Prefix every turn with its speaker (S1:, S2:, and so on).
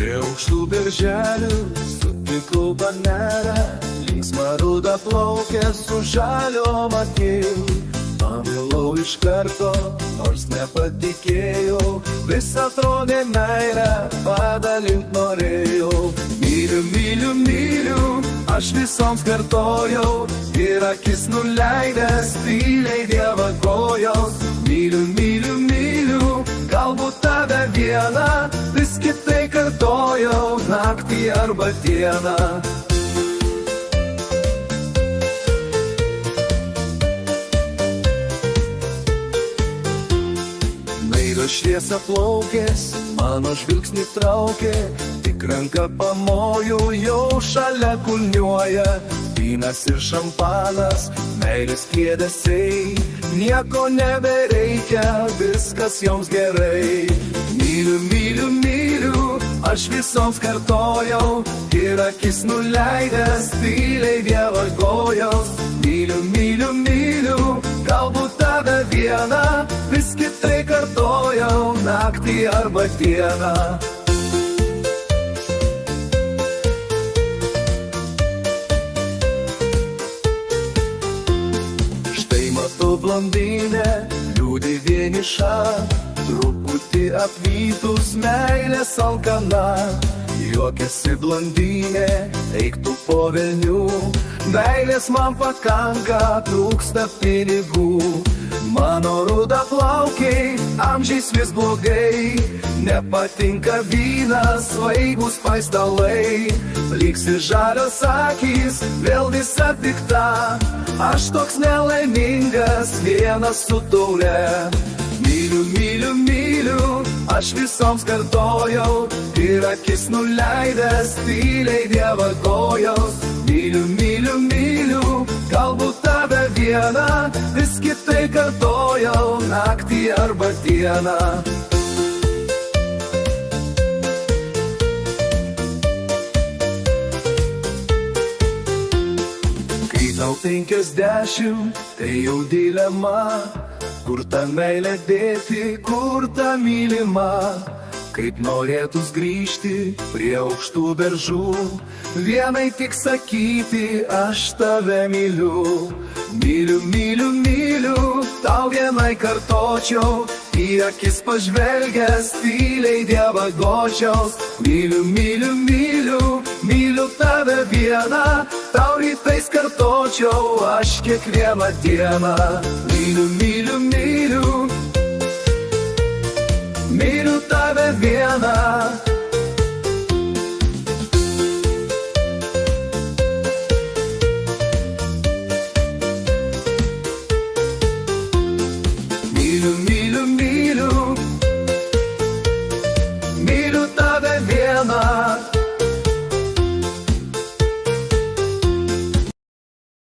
S1: Prie aukštų berželių sutikau panelę, linksmą rudą plaukę su žaliom akim. Pamilau iš karto, nors nepatikėjau, vis atrodė meilę padalint norėjau. Myliu, myliu, myliu, aš visoms kartojau, ir akis nuleidęs tyliai dievagojau. Myliu, myliu, myliu, galbūt tave vieną, vis kitai kartojau, naktį arba dieną. Meilio šviesa plaukės, mano žvilgsnį traukė, tik ranką pamoju, jau šalia kulniuoja. Vynas ir šampanas, meilės kliedesiai, nieko nebereikia, viskas joms gerai. Myliu, myliu, myliu, aš visoms kartojau, ir akis nuleidęs tyliai dievagojau. Myliu, myliu, myliu, galbūt tave vieną, vis kitai kartojau, naktį arba dieną. Blondinė, liūdi vieniša, truputį apvytus meilės alkana. Juokiasi blondinė, eik tu po velnių, meilės man pakanka, trūksta pinigų. Mano ruda plaukiai, amžiais vis blogai, nepatinka vynas, svaigus paistalai. Liksi žalios akys, vėl visa pikta, aš toks nelaimingas, vienas su taure. Myliu, myliu, myliu, aš visoms kartojau, ir akis nuleidęs tyliai dievagojau. Myliu, myliu, myliu, galbūt tave vieną, vis kitai kartojau, naktį arba dieną. Kai tau 50, tai jau dilema, kur tą meilę dėti, kur tą mylimą. Kaip norėtus grįžti prie aukštų beržų, vienai tik sakyti, aš tave myliu. Myliu, myliu, myliu, tau vienai kartočiau, į akis pažvelgęs tyliai dievagočiau. Myliu, myliu, myliu, myliu tave vieną, tau rytais kartočiau, aš kiekvieną dieną. Myliu, myliu, myliu,